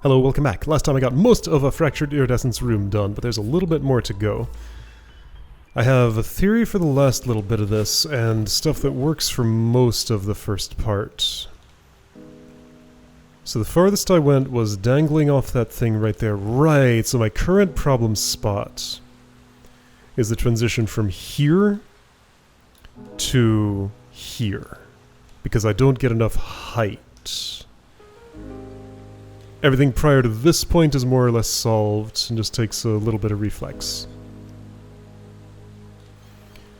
Hello, welcome back. Last time I got most of a fractured iridescence room done, but there's a little bit more to go. I have a theory for the last little bit of this, and stuff that works for most of the first part. So the farthest I went was dangling off that thing right there. Right, so my current problem spot is the transition from here to here, because I don't get enough height. Everything prior to this point is more or less solved and just takes a little bit of reflex.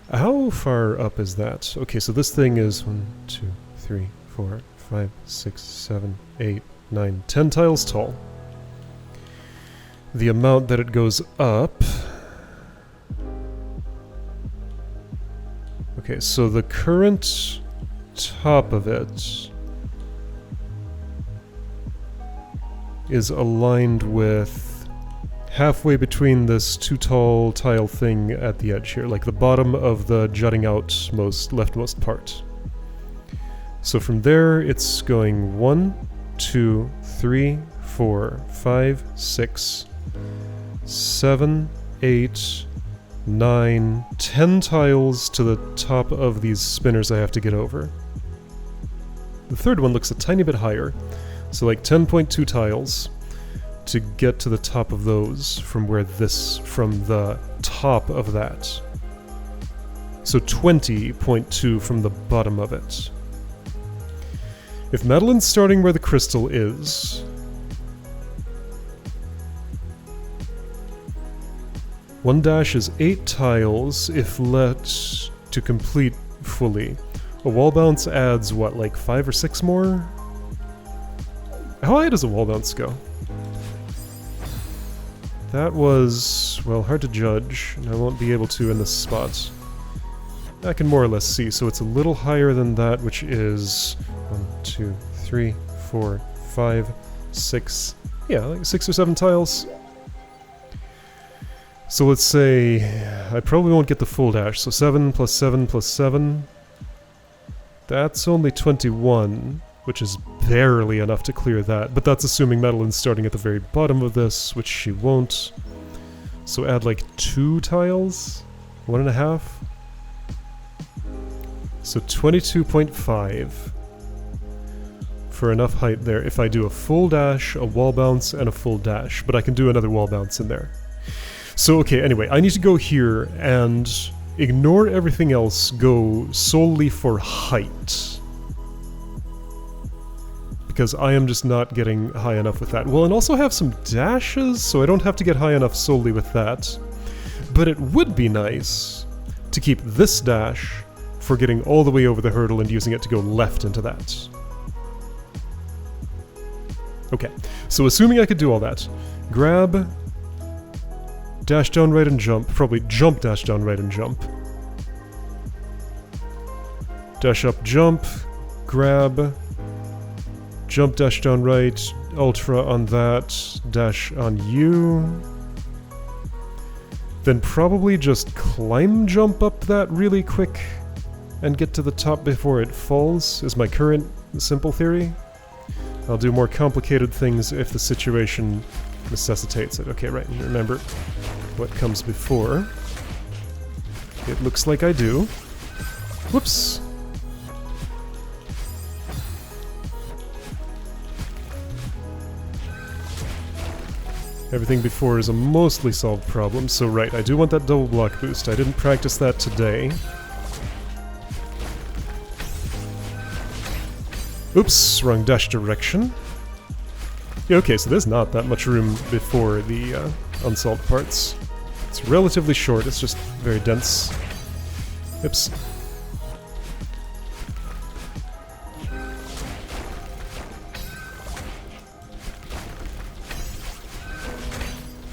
How far up is that? Okay, so this thing is 1, 2, 3, 4, 5, 6, 7, 8, 9, 10 tiles tall. The amount that it goes up... Okay, so the current top of it is aligned with halfway between this too tall tile thing at the edge here, like the bottom of the jutting out most leftmost part. So from there it's going 1, 2, 3, 4, 5, 6, 7, 8, 9, 10 tiles to the top of these spinners I have to get over. The third one looks a tiny bit higher. So like 10.2 tiles to get to the top of those from the top of that. So 20.2 from the bottom of it. If Madeline's starting where the crystal is, one dash is 8 tiles if let to complete fully. A wall bounce adds what, like 5 or 6 more? How high does a wall bounce go? That was, well, hard to judge, and I won't be able to in this spot. I can more or less see, so it's a little higher than that, which is 1, 2, 3, 4, 5, 6, yeah, like 6 or 7 tiles. So let's say I probably won't get the full dash, so 7 plus 7 plus 7. That's only 21. Which is barely enough to clear that, but that's assuming Madeline's starting at the very bottom of this, which she won't. So add like 2 tiles? 1.5? So 22.5 for enough height there if I do a full dash, a wall bounce, and a full dash, but I can do another wall bounce in there. So okay, anyway, I need to go here and ignore everything else, go solely for height. Because I am just not getting high enough with that. Well, and also have some dashes, so I don't have to get high enough solely with that. But it would be nice to keep this dash for getting all the way over the hurdle and using it to go left into that. Okay, so assuming I could do all that, grab, dash down right and jump, probably jump, dash down right and jump. Dash up, jump, grab, jump, dash down right, ultra on that, dash on you. Then probably just climb jump up that really quick and get to the top before it falls, is my current simple theory. I'll do more complicated things if the situation necessitates it. Okay, right, and remember what comes before. It looks like I do. Whoops! Everything before is a mostly solved problem, so right, I do want that double block boost. I didn't practice that today. Oops, wrong dash direction. Yeah, okay, so there's not that much room before the unsolved parts. It's relatively short, it's just very dense. Oops.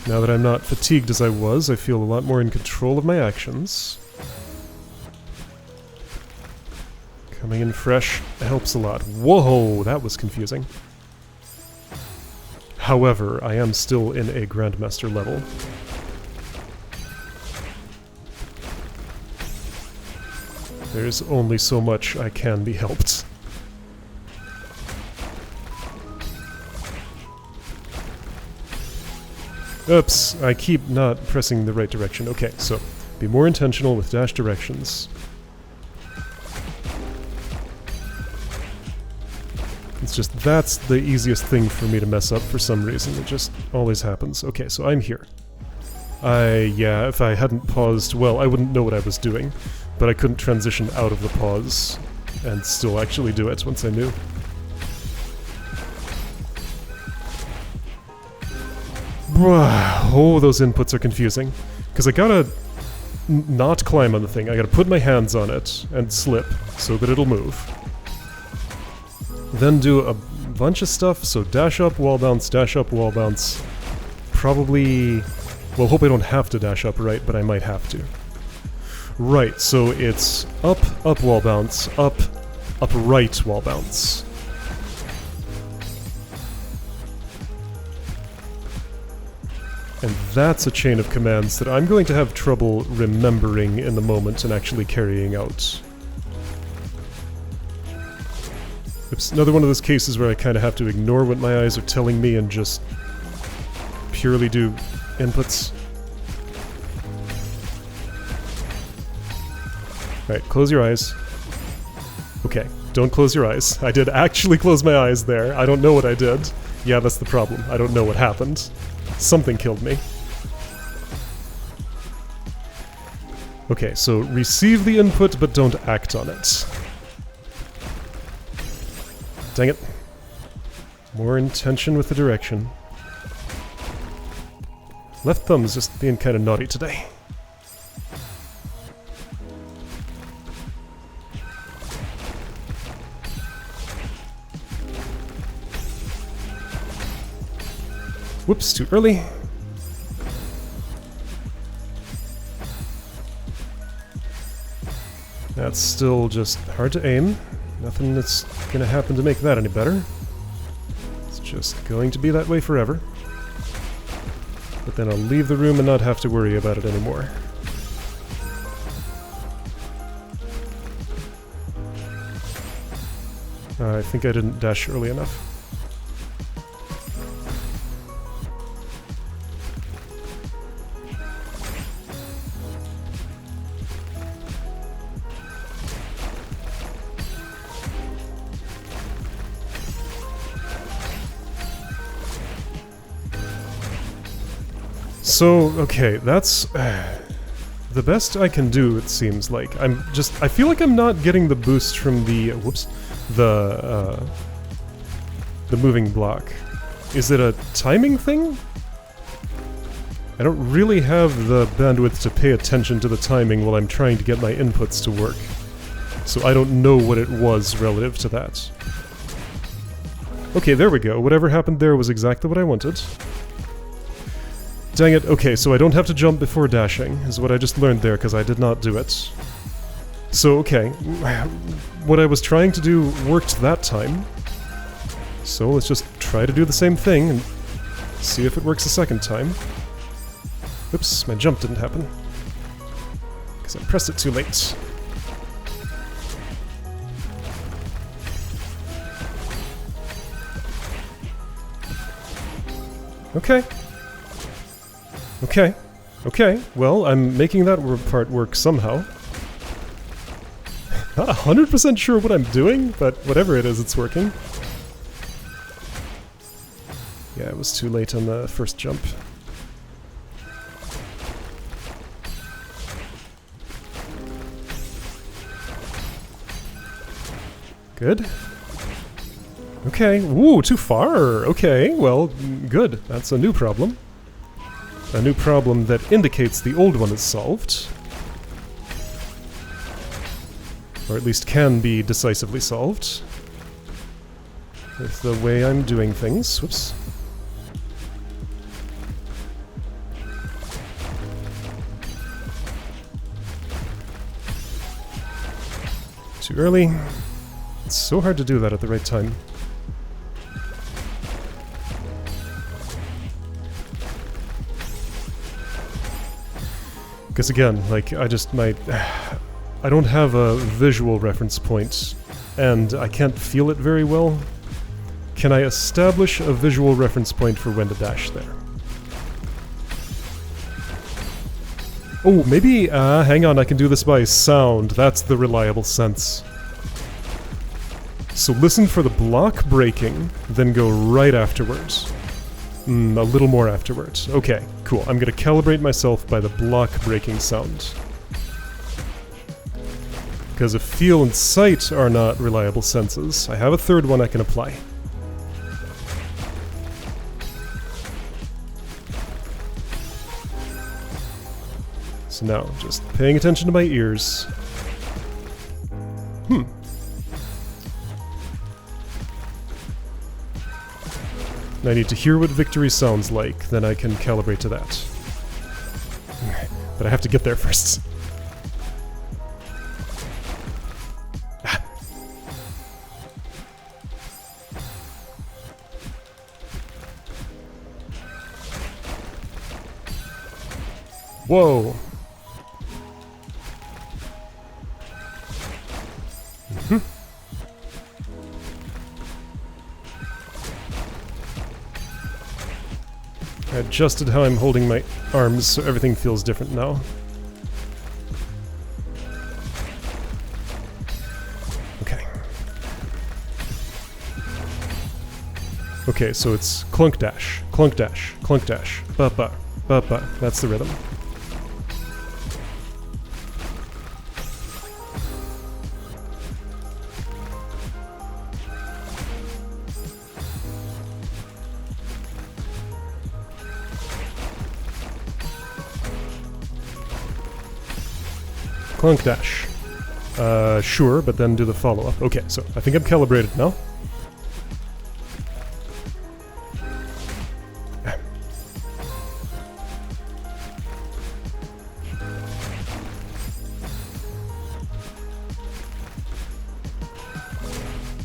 Now that I'm not fatigued as I was, I feel a lot more in control of my actions. Coming in fresh helps a lot. Whoa, that was confusing. However, I am still in a Grandmaster level. There's only so much I can be helped. Oops, I keep not pressing the right direction. Okay, so be more intentional with dash directions. It's just, that's the easiest thing for me to mess up for some reason. It just always happens. Okay, so I'm here. Yeah, if I hadn't paused, well, I wouldn't know what I was doing, but I couldn't transition out of the pause and still actually do it once I knew. Oh, those inputs are confusing. Because I gotta not climb on the thing. I gotta put my hands on it and slip so that it'll move. Then do a bunch of stuff, so dash up, wall bounce, dash up, wall bounce. Probably... well, hope I don't have to dash up right, but I might have to. Right, so it's up, up wall bounce, up, right wall bounce. And that's a chain of commands that I'm going to have trouble remembering in the moment and actually carrying out. It's another one of those cases where I kind of have to ignore what my eyes are telling me and just purely do inputs. Alright, close your eyes. Okay, don't close your eyes. I did actually close my eyes there. I don't know what I did. Yeah, that's the problem. I don't know what happened. Something killed me. Okay, so receive the input, but don't act on it. Dang it. More intention with the direction. Left thumb's just being kind of naughty today. Whoops, too early. That's still just hard to aim. Nothing that's gonna happen to make that any better. It's just going to be that way forever. But then I'll leave the room and not have to worry about it anymore. I think I didn't dash early enough. So, okay, that's the best I can do, it seems like. I feel like I'm not getting the boost from the, the moving block. Is it a timing thing? I don't really have the bandwidth to pay attention to the timing while I'm trying to get my inputs to work. So I don't know what it was relative to that. Okay, there we go. Whatever happened there was exactly what I wanted. Dang it, okay, so I don't have to jump before dashing, is what I just learned there, because I did not do it. So, okay, what I was trying to do worked that time. So let's just try to do the same thing, and see if it works a second time. Oops, my jump didn't happen. Because I pressed it too late. Okay. Okay. Okay, well, I'm making that part work somehow. Not 100% sure what I'm doing, but whatever it is, it's working. Yeah, it was too late on the first jump. Good. Okay, ooh, too far! Okay, well, good. That's a new problem. A new problem that indicates the old one is solved. Or at least can be decisively solved. With the way I'm doing things. Whoops. Too early. It's so hard to do that at the right time. Because again, like, I don't have a visual reference point, and I can't feel it very well. Can I establish a visual reference point for when to dash there? Oh, maybe, hang on, I can do this by sound. That's the reliable sense. So listen for the block breaking, then go right afterwards. A little more afterwards. Okay, cool. I'm gonna calibrate myself by the block breaking sound. Because if feel and sight are not reliable senses, I have a third one I can apply. So now, just paying attention to my ears. I need to hear what victory sounds like, then I can calibrate to that. But I have to get there first. Whoa! I adjusted how I'm holding my arms so everything feels different now. Okay. Okay, so it's clunk dash, clunk dash, clunk dash, ba-ba, ba-ba. That's the rhythm. Clunk dash. Sure, but then do the follow-up. Okay, so I think I'm calibrated now.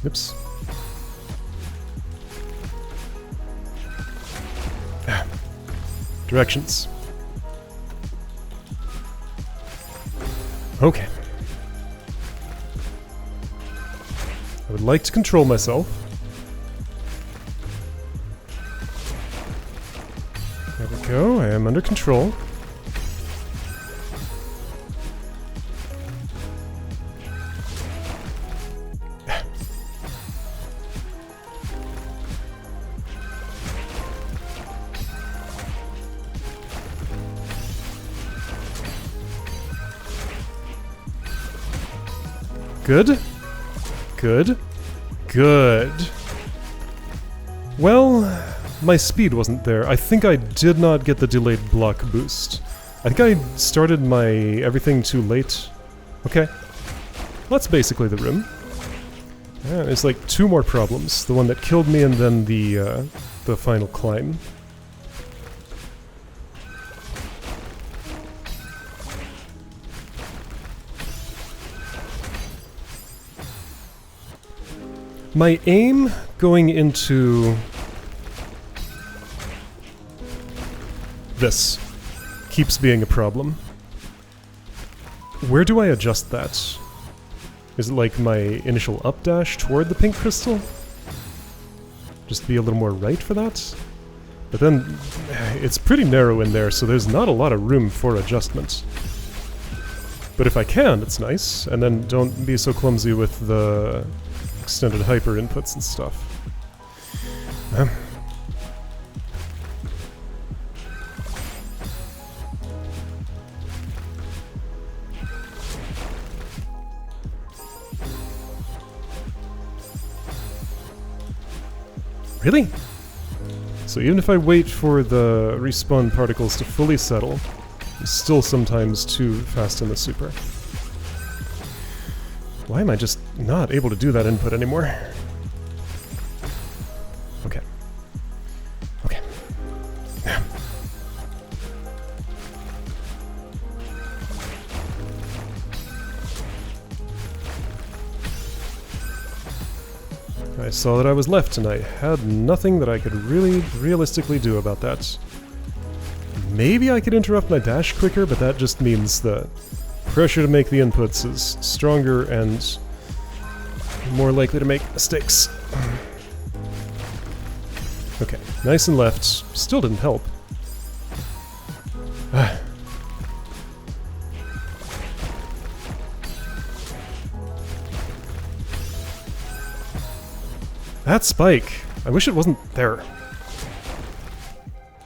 Oops. Directions. Okay. I would like to control myself. There we go, I am under control. Good. Good. Good. Well, my speed wasn't there. I think I did not get the delayed block boost. I think I started my everything too late. Okay. Well, that's basically the room. Yeah, there's like two more problems. The one that killed me and then the final climb. My aim going into this keeps being a problem. Where do I adjust that? Is it like my initial updash toward the pink crystal? Just be a little more right for that? But then, it's pretty narrow in there, so there's not a lot of room for adjustment. But if I can, it's nice, and then don't be so clumsy with the extended hyper inputs and stuff. Really? So even if I wait for the respawn particles to fully settle, I'm still sometimes too fast in the super. Why am I just not able to do that input anymore? Okay. Okay. I saw that I was left and I had nothing that I could really realistically do about that. Maybe I could interrupt my dash quicker, but that just means the pressure to make the inputs is stronger and more likely to make mistakes. Okay, nice and left. Still didn't help. That spike! I wish it wasn't there.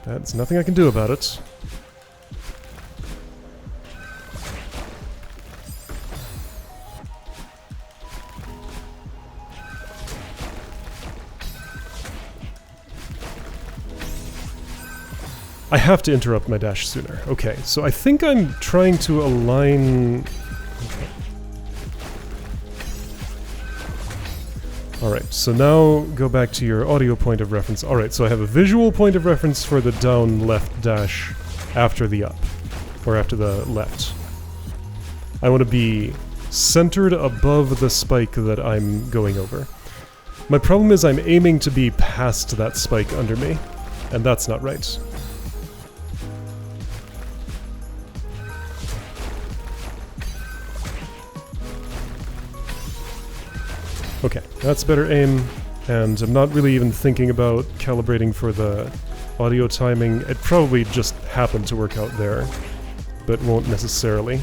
That's nothing I can do about it. I have to interrupt my dash sooner. Okay, so I think I'm trying to align... Alright, so now go back to your audio point of reference. Alright, so I have a visual point of reference for the down left dash after the up. Or after the left. I want to be centered above the spike that I'm going over. My problem is I'm aiming to be past that spike under me, and that's not right. Okay, that's better aim, and I'm not really even thinking about calibrating for the audio timing. It probably just happened to work out there, but won't necessarily.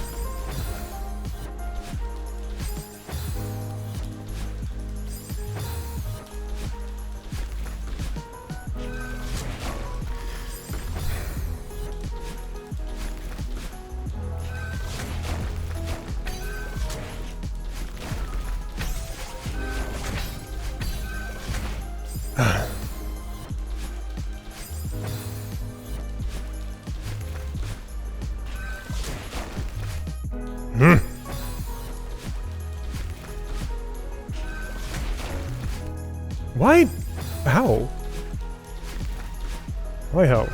Why? How? Why how?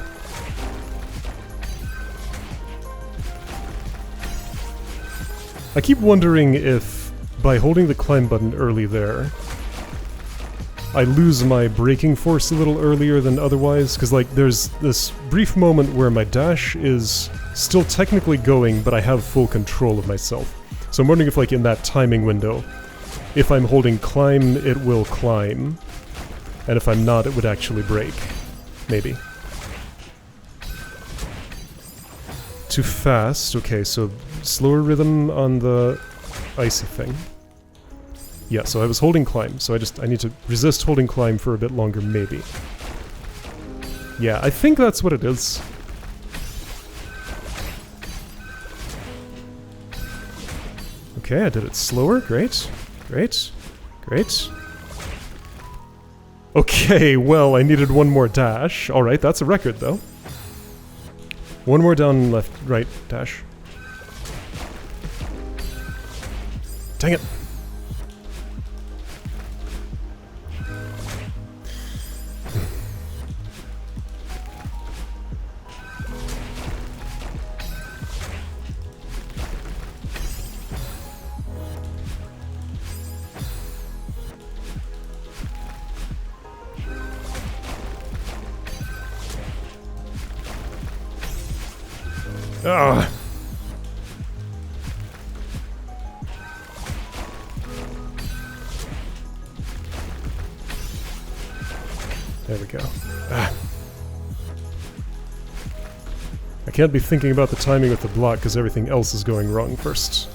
I keep wondering if, by holding the climb button early there, I lose my braking force a little earlier than otherwise, because like there's this brief moment where my dash is still technically going, but I have full control of myself. So I'm wondering if like in that timing window, if I'm holding climb, it will climb, and if I'm not, it would actually brake. Maybe. Too fast. Okay, so slower rhythm on the icy thing. Yeah, so I was holding climb, so I need to resist holding climb for a bit longer, maybe. Yeah, I think that's what it is. Okay, I did it slower. Great. Great. Great. Okay, well, I needed one more dash. Alright, that's a record, though. One more down, left, right dash. Dang it. Ugh. There we go. Ah. I can't be thinking about the timing with the block because everything else is going wrong first.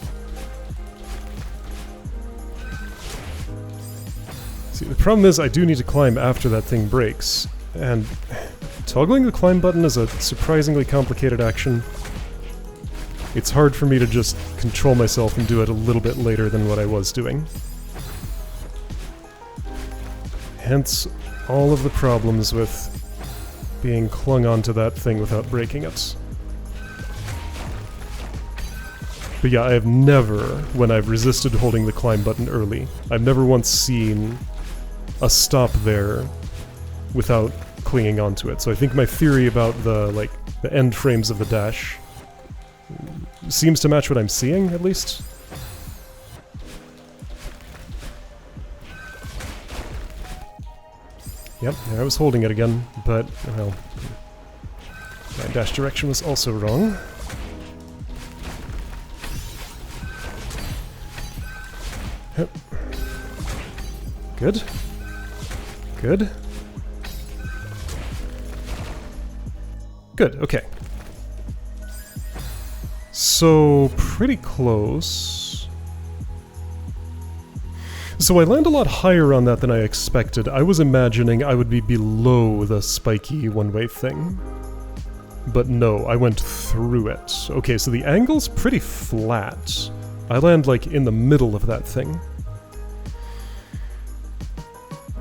See, the problem is I do need to climb after that thing breaks, and toggling the climb button is a surprisingly complicated action. It's hard for me to just control myself and do it a little bit later than what I was doing. Hence, all of the problems with being clung onto that thing without breaking it. But yeah, I have never, when I've resisted holding the climb button early, I've never once seen a stop there without clinging onto it. So I think my theory about the end frames of the dash seems to match what I'm seeing, at least. Yep, there I was holding it again, but, well, my dash direction was also wrong. Yep. Good. Good. Good, okay. So, pretty close. So I land a lot higher on that than I expected. I was imagining I would be below the spiky one-way thing. But no, I went through it. Okay, so the angle's pretty flat. I land, like, in the middle of that thing.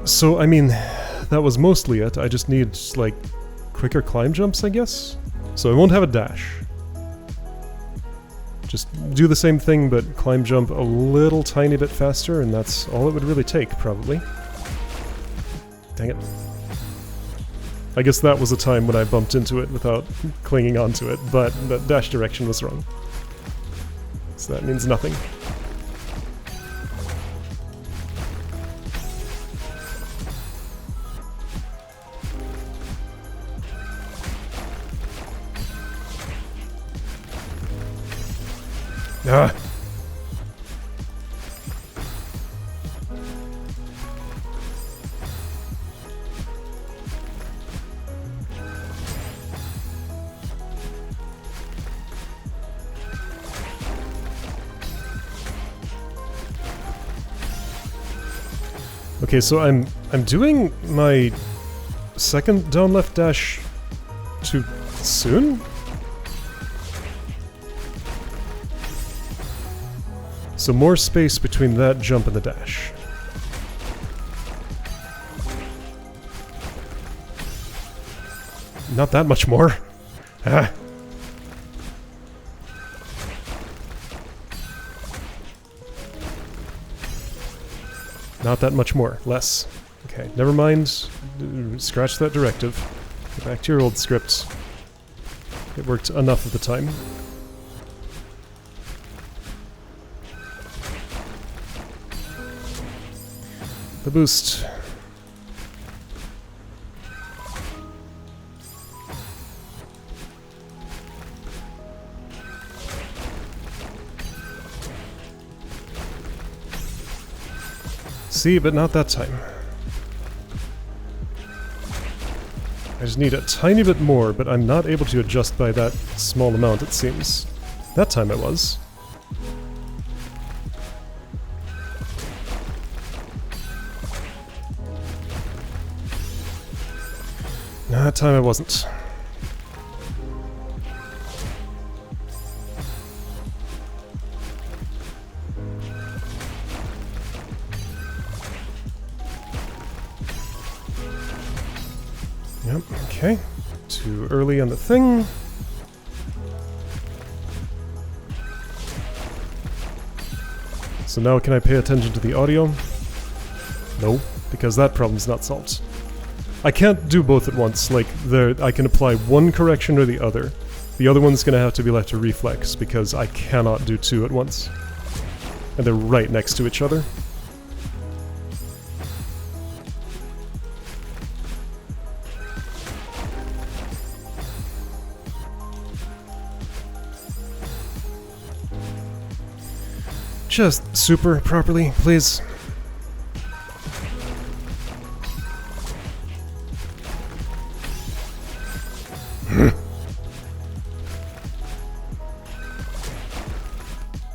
So, I mean, that was mostly it. I just need, like, quicker climb jumps, I guess? So I won't have a dash. Just do the same thing, but climb jump a little tiny bit faster, and that's all it would really take, probably. Dang it. I guess that was a time when I bumped into it without clinging onto it, but the dash direction was wrong. So that means nothing. Ah! Okay, so I'm doing my second down left dash too soon? So more space between that jump and the dash. Not that much more. Ah. Not that much more. Less. Okay, never mind. Scratch that directive. Go back to your old script. It worked enough of the time. The boost. See, but not that time. I just need a tiny bit more, but I'm not able to adjust by that small amount, it seems. That time I was. That time I wasn't. Yep, okay. Too early on the thing. So now can I pay attention to the audio? No, because that problem's not solved. I can't do both at once, like, I can apply one correction or the other. The other one's gonna have to be left to reflex, because I cannot do two at once. And they're right next to each other. Just super properly, please.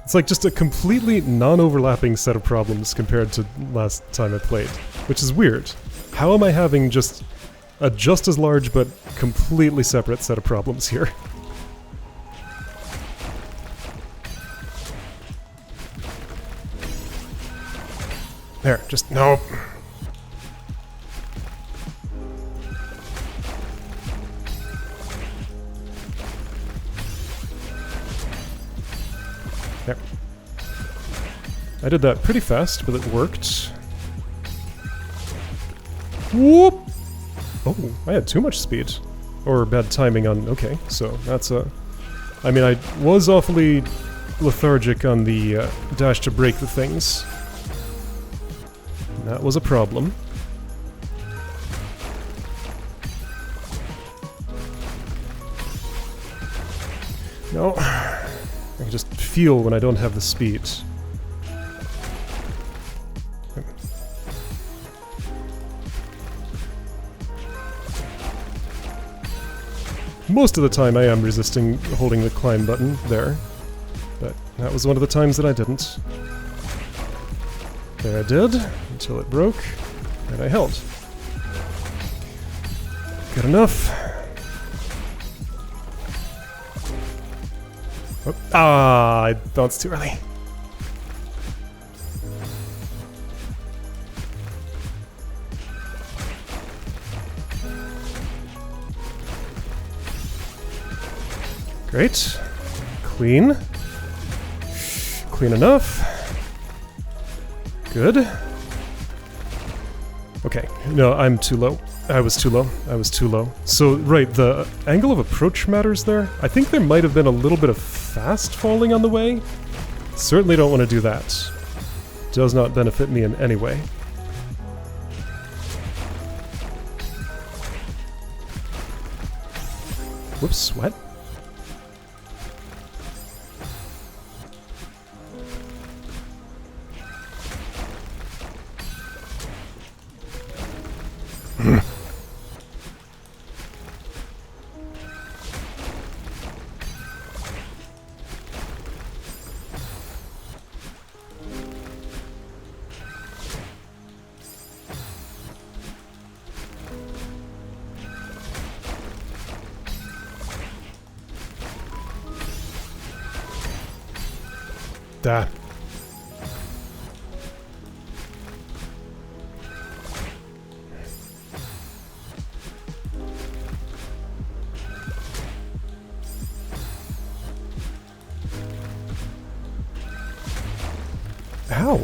It's like just a completely non-overlapping set of problems compared to last time I played, which is weird. How am I having just a just as large but completely separate set of problems here? There, just no. There. I did that pretty fast, but it worked. Whoop! Oh, I had too much speed. Or bad timing on... Okay, so that's a... I mean, I was awfully lethargic on the dash to break the things. That was a problem. No. I can just feel when I don't have the speed. Most of the time I am resisting holding the climb button there. But that was one of the times that I didn't. There I did, until it broke, and I held. Good enough. Oh, I bounced too early. Great. Clean. Clean enough. Good. Okay, no, I'm too low. I was too low. So, right, the angle of approach matters there. I think there might have been a little bit of fast falling on the way. Certainly don't want to do that. Does not benefit me in any way. Whoops, what? Da. Ow.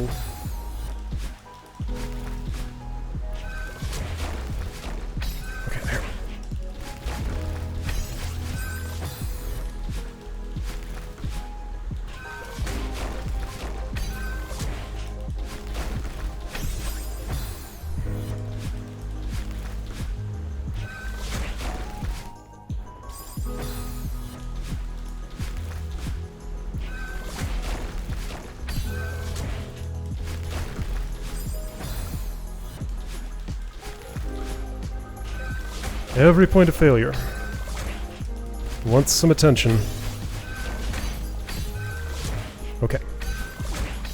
Okay, there. Every point of failure wants some attention. Okay.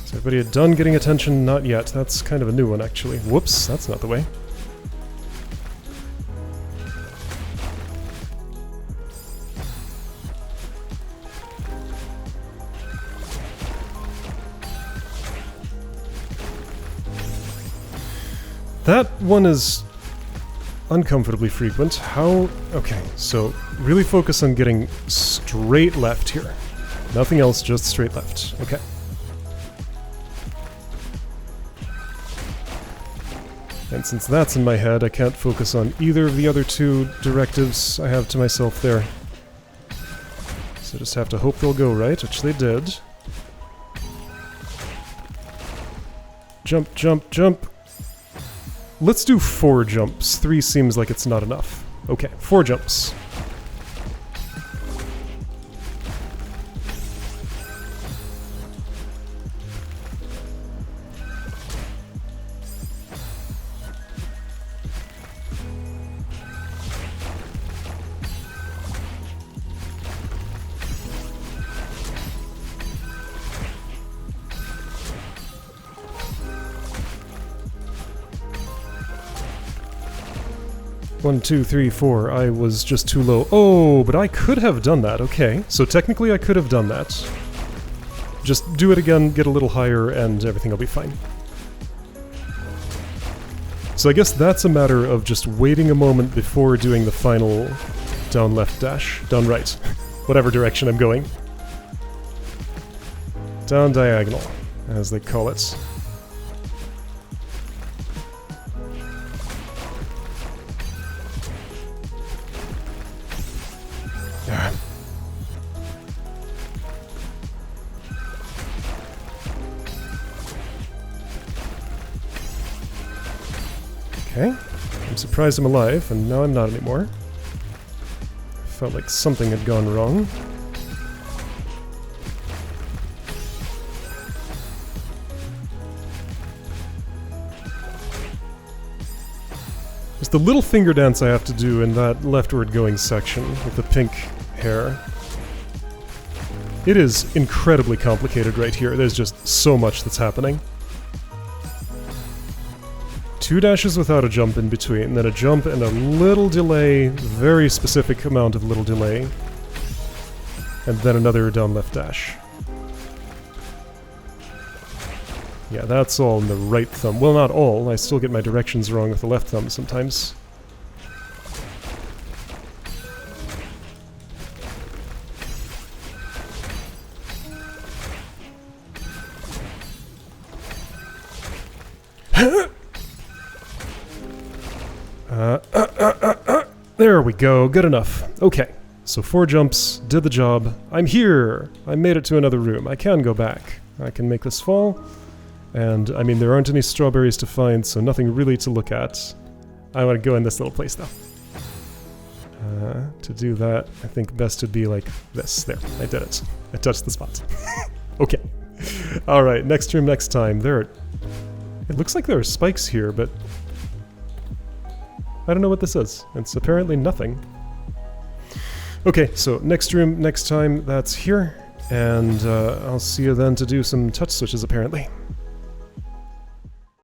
Is everybody done getting attention? Not yet. That's kind of a new one, actually. Whoops, that's not the way. That one is uncomfortably frequent. How? Okay, so really focus on getting straight left here. Nothing else, just straight left. Okay. And since that's in my head, I can't focus on either of the other two directives I have to myself there. So just have to hope they'll go right, which they did. Jump, jump, jump. Let's do 4 jumps. 3 seems like it's not enough. Okay, 4 jumps. One, two, three, 4. I was just too low. Oh, but I could have done that. Okay, so technically I could have done that. Just do it again, get a little higher, and everything will be fine. So I guess that's a matter of just waiting a moment before doing the final down left dash. Down right. Whatever direction I'm going. Down diagonal, as they call it. Okay, I'm surprised I'm alive, and now I'm not anymore. Felt like something had gone wrong. There's the little finger dance I have to do in that leftward going section with the pink hair. It is incredibly complicated right here. There's just so much that's happening. 2 dashes without a jump in between, then a jump and a little delay, very specific amount of little delay, and then another down left dash. Yeah, that's all in the right thumb. Well, not all. I still get my directions wrong with the left thumb sometimes. There we go, good enough. Okay, so 4 jumps, did the job. I'm here! I made it to another room. I can go back. I can make this fall. And, I mean, there aren't any strawberries to find, so nothing really to look at. I want to go in this little place, though. To do that, I think best to be like this. There, I did it. I touched the spot. Okay. Alright, next room next time. It looks like there are spikes here, but I don't know what this is. It's apparently nothing. Okay, so next room next time, that's here. And I'll see you then to do some touch switches, apparently.